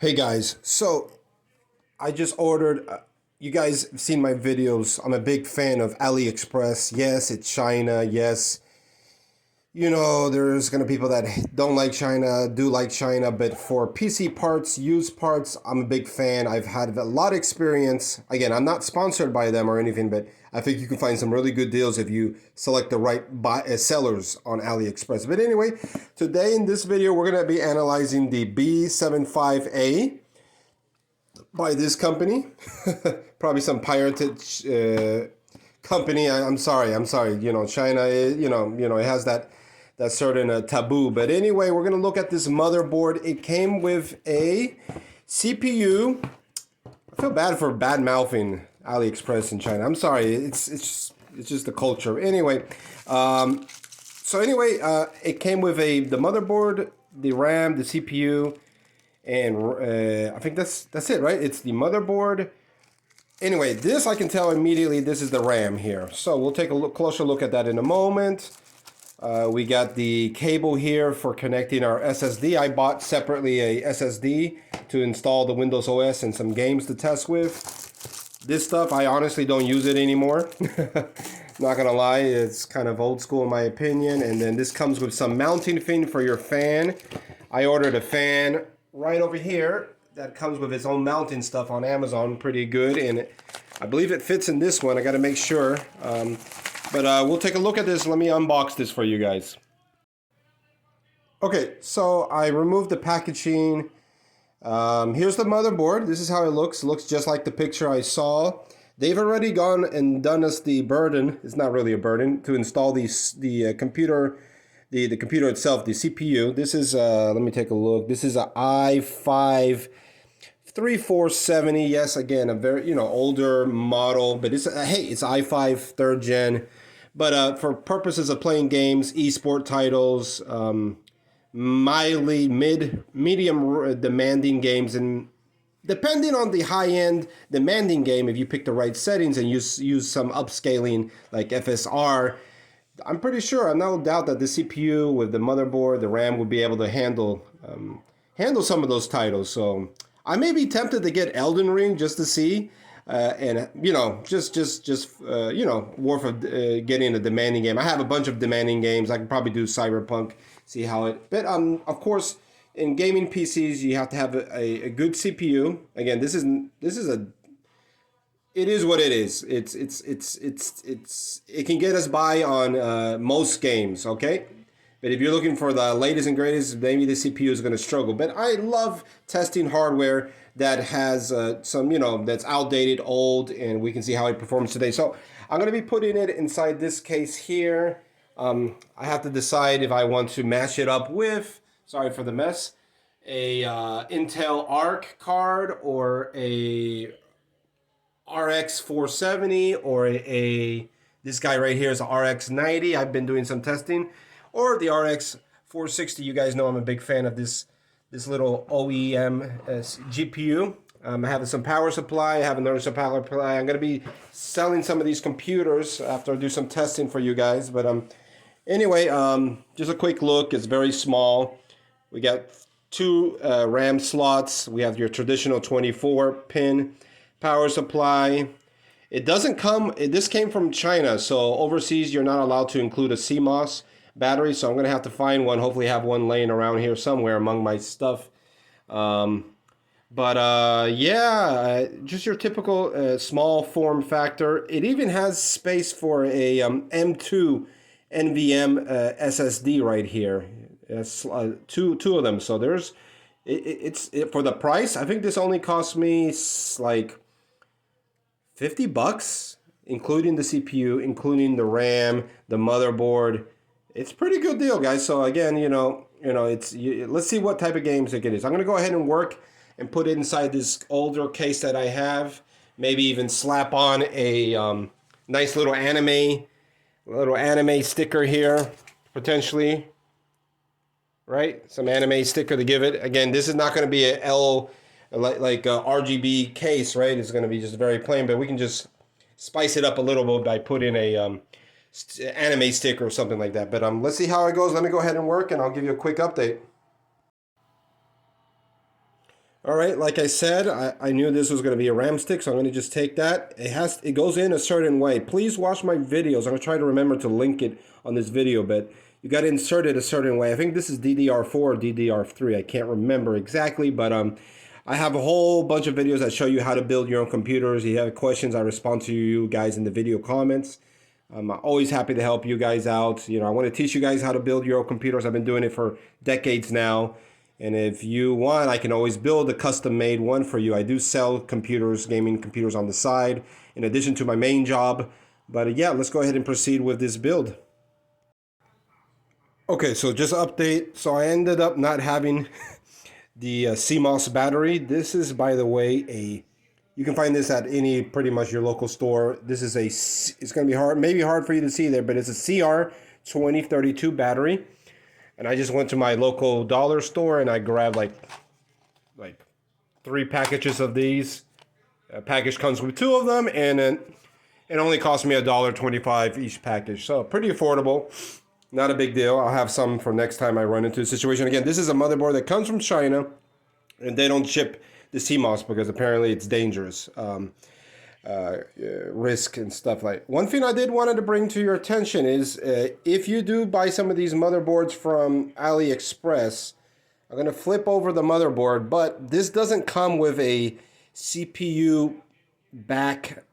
Hey guys, so I just ordered, you guys have seen my videos. I'm a big fan of AliExpress. Yes, it's China. Yes, there's going to be people that don't like China, do like China, but for PC parts, used parts, I'm a big fan. I've had a lot of experience. Again, I'm not sponsored by them or anything, but I think you can find some really good deals if you select the right sellers on AliExpress. But anyway, today in this video, we're going to be analyzing the B75A by this company. Probably some pirated company. I'm sorry. China, it has that certain taboo. But anyway, we're gonna look at this motherboard. It came with a CPU. I feel bad for bad mouthing AliExpress in China. I'm sorry. It's just the culture. Anyway, it came with the motherboard, the RAM, the CPU, and I think that's it, right? It's the motherboard. Anyway, this I can tell immediately. This is the RAM here. So we'll take a closer look at that in a moment. We got the cable here for connecting our SSD. I bought separately a SSD to install the Windows OS and some games to test with. This stuff, I honestly don't use it anymore. Not gonna lie, it's kind of old school in my opinion. And then this comes with some mounting thing for your fan. I ordered a fan right over here that comes with its own mounting stuff on Amazon. Pretty good, and I believe it fits in this one. I got to make sure. But we'll take a look at this. Let me unbox this for you guys. Okay, so I removed the packaging. Here's the motherboard. This is how it looks. It looks just like the picture I saw. They've already gone and done us the burden. It's not really a burden to install the computer. The computer itself, the CPU. This is, let me take a look. This is a i5-3470. Yes, again, a very, older model, but it's, hey, it's i5 3rd gen. But for purposes of playing games, esport titles, medium demanding games, and depending on the high-end demanding game, if you pick the right settings and use some upscaling like FSR, I'm pretty sure, no doubt that the CPU with the motherboard, the RAM would be able to handle some of those titles. So I may be tempted to get Elden Ring just to see, and worth of getting a demanding game. I have a bunch of demanding games. I can probably do Cyberpunk, see how it. But of course, in gaming PCs, you have to have a good CPU. Again, this is a. It is what it is. It can get us by on most games, okay? But if you're looking for the latest and greatest, maybe the CPU is going to struggle. But I love testing hardware that has some, that's outdated, old, and we can see how it performs today. So I'm going to be putting it inside this case here. I have to decide if I want to match it up with, sorry for the mess, a Intel Arc card or a RX 470 or this guy right here is a RX 90. I've been doing some testing, or the RX 460. You guys know I'm a big fan of this little OEM GPU. I have some power supply. I have another power supply. I'm going to be selling some of these computers after I do some testing for you guys. But anyway, just a quick look. It's very small. We got two RAM slots. We have your traditional 24 pin power supply. It doesn't come, this came from China, so overseas you're not allowed to include a Cmos battery, so I'm going to have to find one, hopefully have one laying around here somewhere among my stuff. Just your typical small form factor. It even has space for a M2 NVM SSD right here. It's two of them, so there's, it's for the price, I think this only cost me like $50, including the CPU, including the RAM, the motherboard. It's a pretty good deal, guys. So again, let's see what type of games it is. I'm gonna go ahead and work and put it inside this older case that I have. Maybe even slap on a nice little anime sticker here, potentially. Right, some anime sticker to give it. Again, this is not going to be a RGB case, right? It's going to be just very plain, but we can just spice it up a little bit by putting a anime sticker or something like that. But let's see how it goes. Let me go ahead and work, and I'll give you a quick update. All right, like I said, I knew this was going to be a RAM stick, so I'm going to just take that. It goes in a certain way. Please watch my videos. I'm going to try to remember to link it on this video, but you got to insert it a certain way. I think this is DDR4 or DDR3. I can't remember exactly, but I have a whole bunch of videos that show you how to build your own computers. If you have questions, I respond to you guys in the video comments. I'm always happy to help you guys out. You know, I want to teach you guys how to build your own computers. I've been doing it for decades now. And if you want, I can always build a custom-made one for you. I do sell computers, gaming computers on the side, in addition to my main job. But yeah, let's go ahead and proceed with this build. Okay, so just update. So I ended up not having the Cmos battery. This is, by the way, you can find this at any, pretty much your local store. This is it's going to be hard, maybe hard for you to see there, but it's a CR2032 battery. And I just went to my local dollar store and I grabbed like 3 packages of these. A package comes with 2 of them, and it only cost me $1.25 each package. So pretty affordable. Not a big deal. I'll have some for next time I run into a situation. Again, this is a motherboard that comes from China, and they don't ship the Cmos because apparently it's dangerous. Risk and stuff like. One thing I did wanted to bring to your attention is if you do buy some of these motherboards from AliExpress, I'm going to flip over the motherboard, but this doesn't come with a CPU back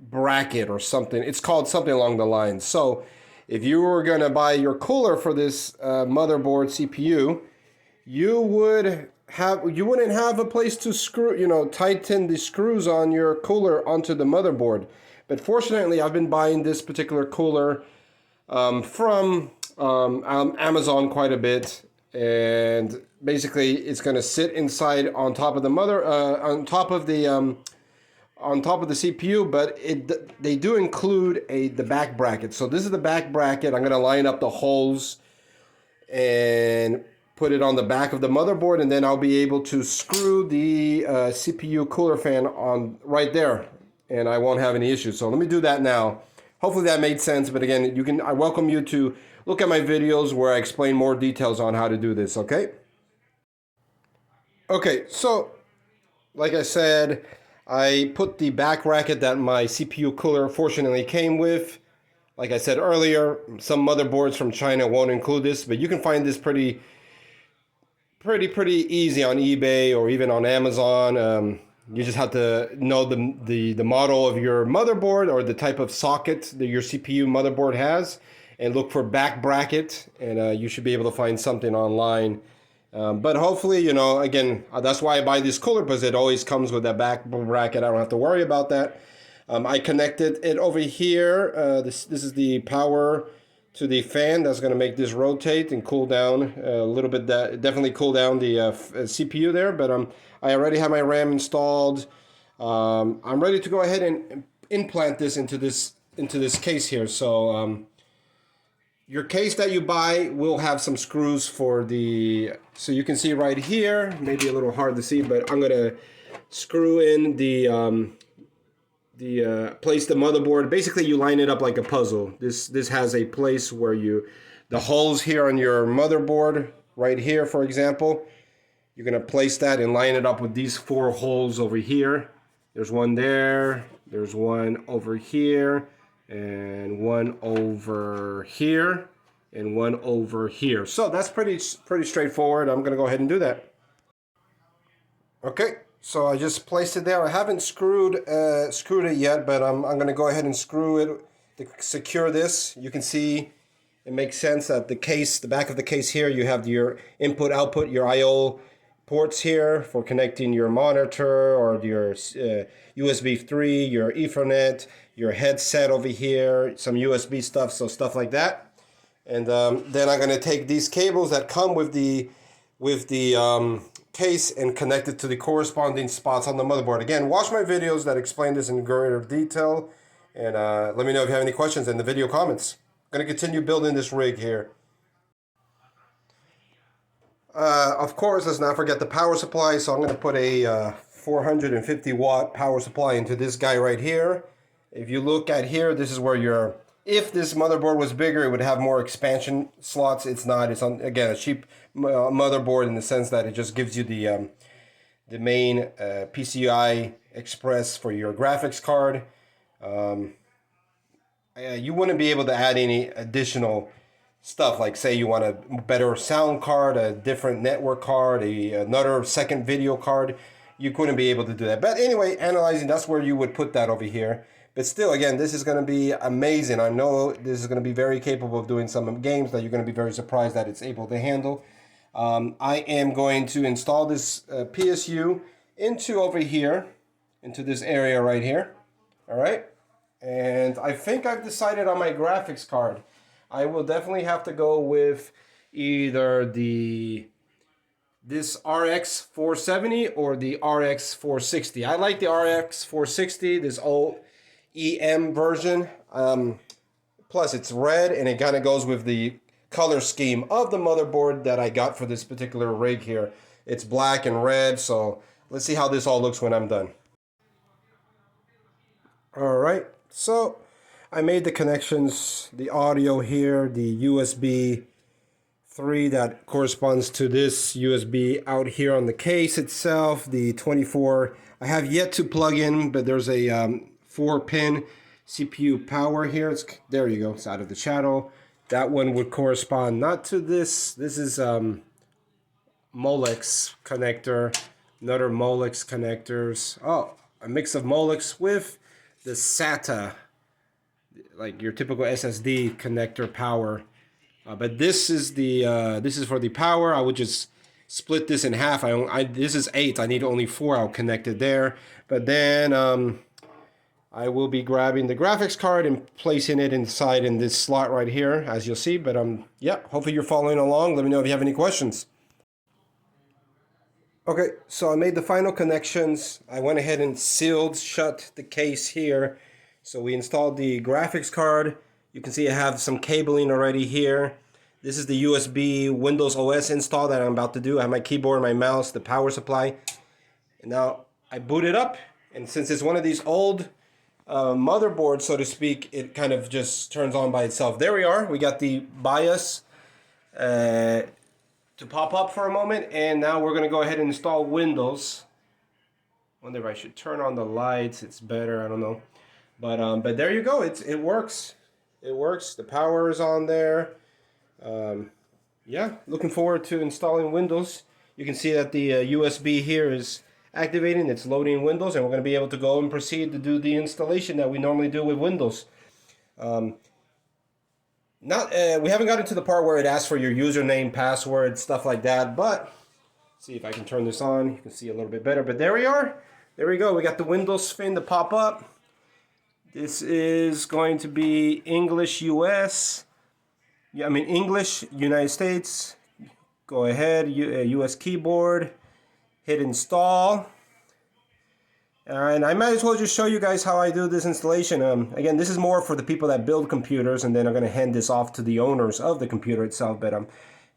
bracket or something. It's called something along the lines. So if you were going to buy your cooler for this motherboard CPU, you wouldn't have a place to tighten the screws on your cooler onto the motherboard. But fortunately, I've been buying this particular cooler from Amazon quite a bit, and basically it's going to sit inside on top of the on top of the CPU, but they do include the back bracket. So this is the back bracket. I'm going to line up the holes and put it on the back of the motherboard, and then I'll be able to screw the CPU cooler fan on right there, and I won't have any issues. So let me do that now. Hopefully that made sense, but again, I welcome you to look at my videos where I explain more details on how to do this, okay? Okay, so like I said, I put the back bracket that my CPU cooler fortunately came with. Like I said earlier, some motherboards from China won't include this, but you can find this pretty easy on eBay or even on Amazon. You just have to know the model of your motherboard or the type of socket that your CPU motherboard has, and look for back bracket, and you should be able to find something online. But hopefully, again, that's why I buy this cooler, because it always comes with that back bracket. I don't have to worry about that. I connected it over here. This is the power to the fan that's going to make this rotate and cool down a little bit. Definitely cool down the CPU there. But I already have my RAM installed. I'm ready to go ahead and implant this into this case here. So your case that you buy will have some screws for the. So you can see right here. Maybe a little hard to see, but I'm going to screw in place the motherboard. Basically, you line it up like a puzzle. This has a place where the holes here on your motherboard, right here, for example, you're gonna place that and line it up with these 4 holes over here. There's one there, there's one over here, and one over here, and one over here. So that's pretty straightforward. I'm gonna go ahead and do that. Okay. So I just placed it there. I haven't screwed it yet, but I'm going to go ahead and screw it to secure this. You can see it makes sense that the back of the case here, you have your input, output, your I/O ports here for connecting your monitor or your USB 3, your Ethernet, your headset over here, some USB stuff, so stuff like that. And then I'm going to take these cables that come with the case and connect it to the corresponding spots on the motherboard. Again, watch my videos that explain this in greater detail, and let me know if you have any questions in the video comments. I'm going to continue building this rig here. Of course, let's not forget the power supply, so I'm going to put a 450 watt power supply into this guy right here. If you look at here, this is where if this motherboard was bigger, it would have more expansion slots. It's not. It's again a cheap motherboard in the sense that it just gives you the main PCI Express for your graphics card. You wouldn't be able to add any additional stuff, like say you want a better sound card, a different network card, another second video card. You couldn't be able to do that. But anyway, analyzing, that's where you would put that over here. But still, again, this is going to be amazing. I know this is going to be very capable of doing some games that you're going to be very surprised that it's able to handle. I am going to install this PSU into over here, into this area right here. All right. And I think I've decided on my graphics card. I will definitely have to go with either this RX 470 or the RX 460. I like the RX 460, this old EM version. Plus it's red, and it kind of goes with the color scheme of the motherboard that I got for this particular rig here. It's black and red, so let's see how this all looks when I'm done. All right, so I made the connections, the audio here, the USB 3 that corresponds to this USB out here on the case itself, the 24. I have yet to plug in, but there's a 4-pin CPU power here. There you go, it's out of the channel. That one would correspond not to this. This is Molex connector, another Molex connectors. Oh, a mix of Molex with the SATA, like your typical SSD connector power. But this is for the power. I would just split this in half. This is 8. I need only 4. I'll connect it there. But then I will be grabbing the graphics card and placing it inside in this slot right here, as you'll see. But yeah, hopefully you're following along. Let me know if you have any questions. Okay, so I made the final connections. I went ahead and sealed shut the case here. So we installed the graphics card. You can see I have some cabling already here. This is the USB Windows OS install that I'm about to do. I have my keyboard, my mouse, the power supply. And now I boot it up. And since it's one of these old motherboards, so to speak, it kind of just turns on by itself. There we are. We got the BIOS to pop up for a moment. And now we're going to go ahead and install Windows. Wonder if I should turn on the lights. It's better. I don't know. But there you go. It works. It works. The power is on there. Yeah, looking forward to installing Windows. You can see that the USB here is activating. It's loading Windows, and we're going to be able to go and proceed to do the installation that we normally do with Windows. We haven't gotten to the part where it asks for your username, password, stuff like that. But see if I can turn this on. You can see a little bit better. But there we are. There we go. We got the Windows fin to pop up. This is going to be English US. Yeah, I mean English United States. Go ahead, US keyboard. Hit install. And I might as well just show you guys how I do this installation. Again, this is more for the people that build computers, and then I'm going to hand this off to the owners of the computer itself. But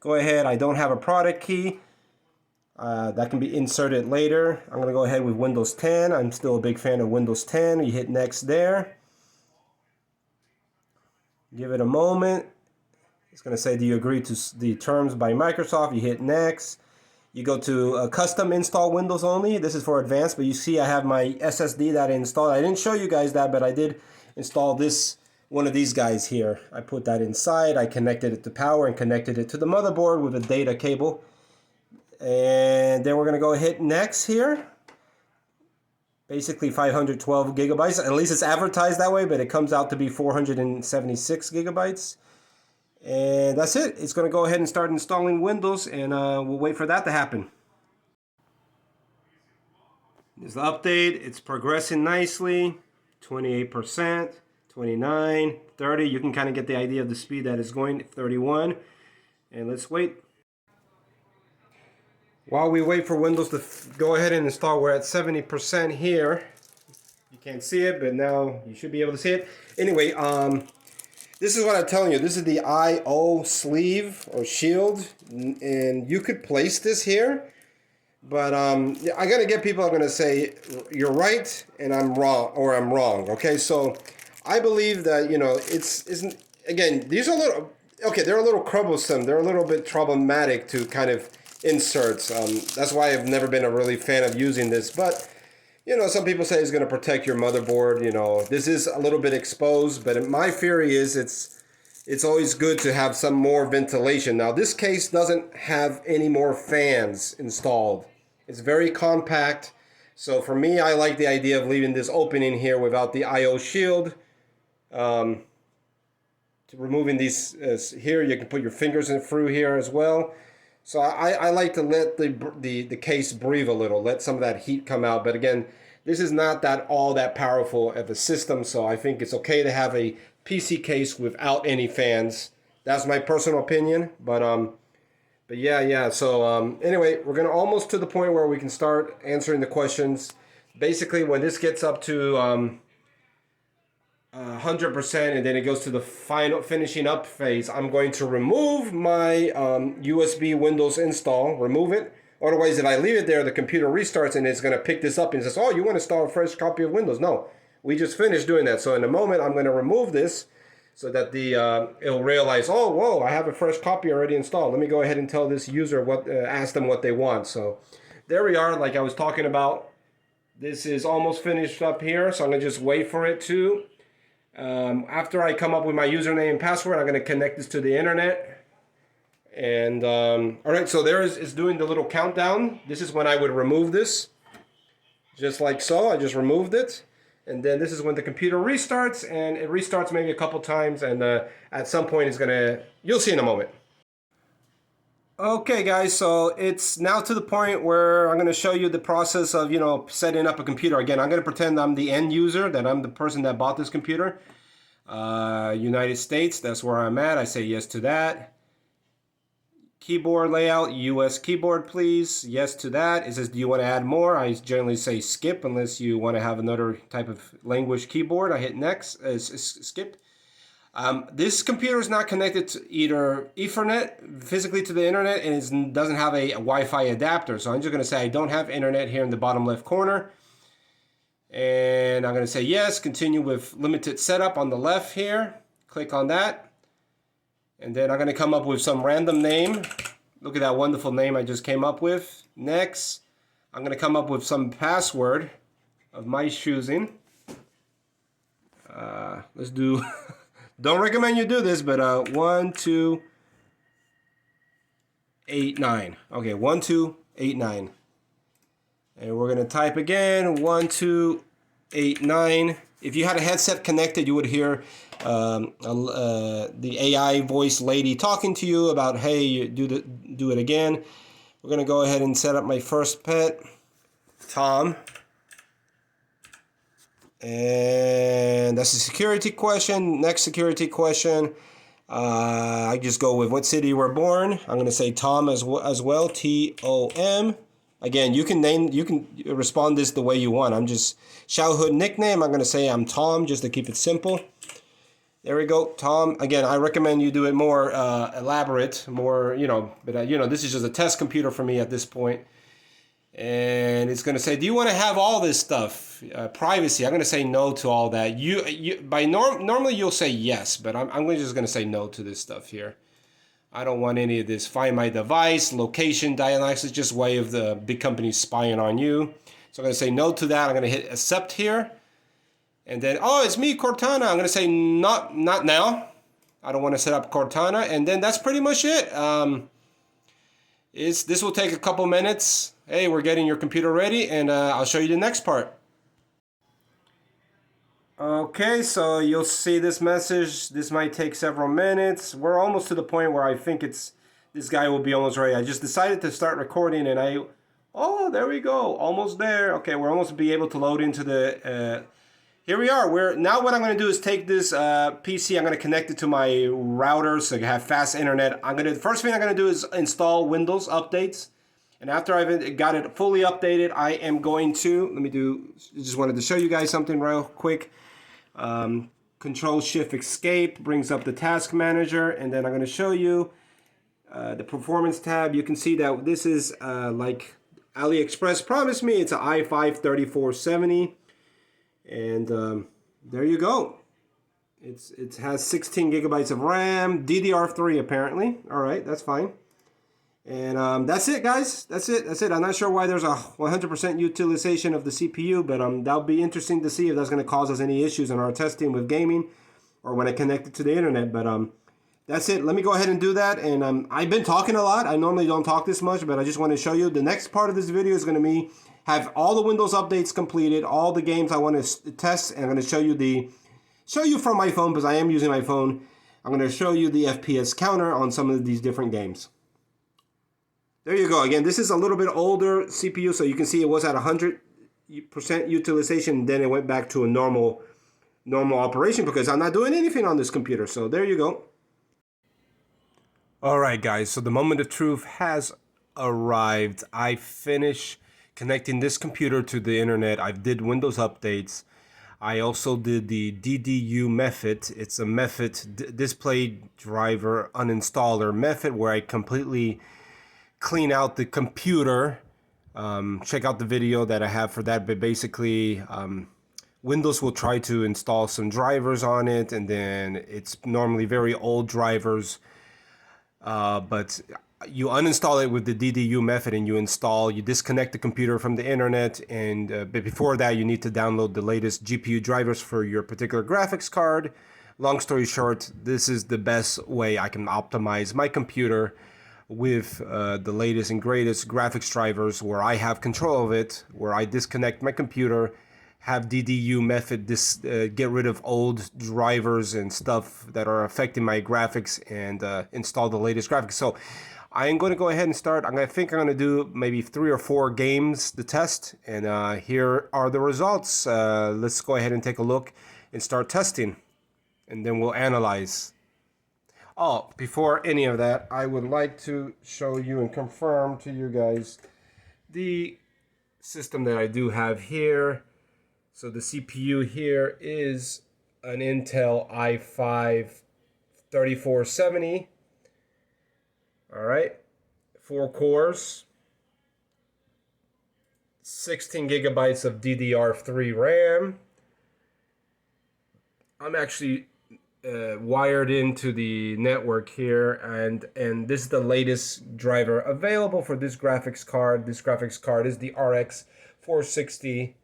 go ahead. I don't have a product key. That can be inserted later. I'm going to go ahead with Windows 10. I'm still a big fan of Windows 10. You hit next there. Give it a moment. It's going to say, do you agree to the terms by Microsoft? You hit next. You go to custom install Windows only. This is for advanced, but you see I have my SSD that I installed. I didn't show you guys that, but I did install one of these guys here. I put that inside. I connected it to power and connected it to the motherboard with a data cable. And then we're going to go hit next here. Basically 512 gigabytes. At least it's advertised that way, but it comes out to be 476 gigabytes. And that's it. It's going to go ahead and start installing Windows, and we'll wait for that to happen. There's the update. It's progressing nicely. 28%, 29, 30. You can kind of get the idea of the speed that it's going. 31. And let's wait. While we wait for Windows to go ahead and install, we're at 70% here. You can't see it, but now you should be able to see it. Anyway, this is what I'm telling you. This is the I/O sleeve or shield, and you could place this here. But I'm gonna get people are gonna say you're right and I'm wrong, or I'm wrong. Okay, so I believe that again, these are they're a little troublesome. They're a little bit problematic to kind of inserts. That's why I've never been a really fan of using this, but you know, some people say it's going to protect your motherboard. You know, this is a little bit exposed, but my theory is it's always good to have some more ventilation. Now, this case doesn't have any more fans installed. It's very compact. So for me, I like the idea of leaving this opening here without the I/O shield. Removing these here, you can put your fingers in through here as well. So I like to let the case breathe a little, let some of that heat come out. But again, this is not all that powerful of a system, so I think it's okay to have a PC case without any fans. That's my personal opinion. But yeah. So anyway, we're gonna almost to the point where we can start answering the questions. Basically, when this gets up to 100% and then it goes to the final finishing up phase, I'm going to remove my USB Windows install, remove it. Otherwise, if I leave it there, the computer restarts and it's going to pick this up and says, oh, you want to install a fresh copy of Windows. No, we just finished doing that. So in a moment, I'm going to remove this so that it'll realize, oh, whoa, I have a fresh copy already installed. Let me go ahead and tell this user ask them what they want. So there we are, like I was talking about. This is almost finished up here, so I'm going to just wait for it to. After I come up with my username and password, I'm going to connect this to the internet. And all right, so there is doing the little countdown. This is when I would remove this, just like so. I just removed it, and then this is when the computer restarts, and it restarts maybe a couple times, and at some point it's gonna. You'll see in a moment. Okay, guys, so it's now to the point where I'm going to show you the process of, setting up a computer. Again, I'm going to pretend I'm the end user, that I'm the person that bought this computer. United States, that's where I'm at. I say yes to that. Keyboard layout, US keyboard, please. Yes to that. It says, do you want to add more? I generally say skip unless you want to have another type of language keyboard. I hit next, skip. This computer is not connected to either Ethernet physically to the internet, and it doesn't have a Wi-Fi adapter. So I'm just going to say I don't have internet here in the bottom left corner. And I'm going to say yes, continue with limited setup on the left here. Click on that. And then I'm going to come up with some random name. Look at that wonderful name I just came up with. Next, I'm going to come up with some password of my choosing. Let's do... Don't recommend you do this, but 1289. Okay, 1289. And we're gonna type again 1289. If you had a headset connected, you would hear the AI voice lady talking to you about, hey, you do it again. We're gonna go ahead and set up my first pet, Tom. And that's a security question. Next security question. I just go with what city you were born. I'm going to say Tom as well. T-O-M. Again, you can respond this the way you want. I'm just childhood nickname. I'm going to say I'm Tom just to keep it simple. There we go, Tom. Again, I recommend you do it more elaborate, more, but this is just a test computer for me at this point. And it's going to say, do you want to have all this stuff? Privacy. I'm going to say no to all that. Normally you'll say yes, but I'm just going to say no to this stuff here. I don't want any of this. Find my device, location, diagnostics, just way of the big companies spying on you. So I'm going to say no to that. I'm going to hit accept here. And then, oh, it's me, Cortana. I'm going to say not now. I don't want to set up Cortana. And then that's pretty much it. This will take a couple minutes. Hey, we're getting your computer ready, and I'll show you the next part. Okay, so you'll see this message. This might take several minutes. We're almost to the point where I think this guy will be almost ready. I just decided to start recording, and oh, there we go, almost there. Okay, we're almost be able to load into the. Here we are. Now what I'm going to do is take this PC. I'm going to connect it to my router so I can have fast internet. The first thing I'm going to do is install Windows updates. And after I've got it fully updated, I am going to, just wanted to show you guys something real quick. Control-Shift-Escape brings up the task manager, and then I'm going to show you the performance tab. You can see that this is like AliExpress promised me. It's an i5-3470, and there you go. It has 16 gigabytes of RAM, DDR3 apparently. All right, that's fine. And that's it, guys. That's it. That's it. I'm not sure why there's a 100% utilization of the CPU, but that'll be interesting to see if that's going to cause us any issues in our testing with gaming or when I connect it to the internet. But that's it. Let me go ahead and do that. And I've been talking a lot. I normally don't talk this much, but I just want to show you. The next part of this video is going to be have all the Windows updates completed, all the games I want to test, and I'm going to show you from my phone because I am using my phone. I'm going to show you the FPS counter on some of these different games. There you go. Again, this is a little bit older CPU, so you can see it was at 100% utilization. Then it went back to a normal operation because I'm not doing anything on this computer. So there you go. All right, guys. So the moment of truth has arrived. I finished connecting this computer to the internet. I did Windows updates. I also did the DDU method. It's a method, display driver uninstaller method, where I completely clean out the computer. Check out the video that I have for that. But basically, Windows will try to install some drivers on it, and then it's normally very old drivers. But you uninstall it with the DDU method, and you disconnect the computer from the internet. And but before that, you need to download the latest GPU drivers for your particular graphics card. Long story short, this is the best way I can optimize my computer with the latest and greatest graphics drivers, where I have control of it, where I disconnect my computer, have DDU method, get rid of old drivers and stuff that are affecting my graphics, and install the latest graphics. So I am going to go ahead and start. I think I'm going to do maybe 3 or 4 games to test, and here are the results. Let's go ahead and take a look and start testing, and then we'll analyze. Oh, before any of that, I would like to show you and confirm to you guys the system that I do have here. So the CPU here is an Intel i5-3470. All right, 4 cores, 16 gigabytes of DDR3 RAM. I'm actually wired into the network here, and this is the latest driver available for this graphics card. This graphics card is the RX 460,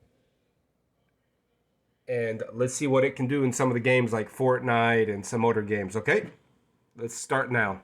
and let's see what it can do in some of the games like Fortnite and some other games. Okay, let's start now.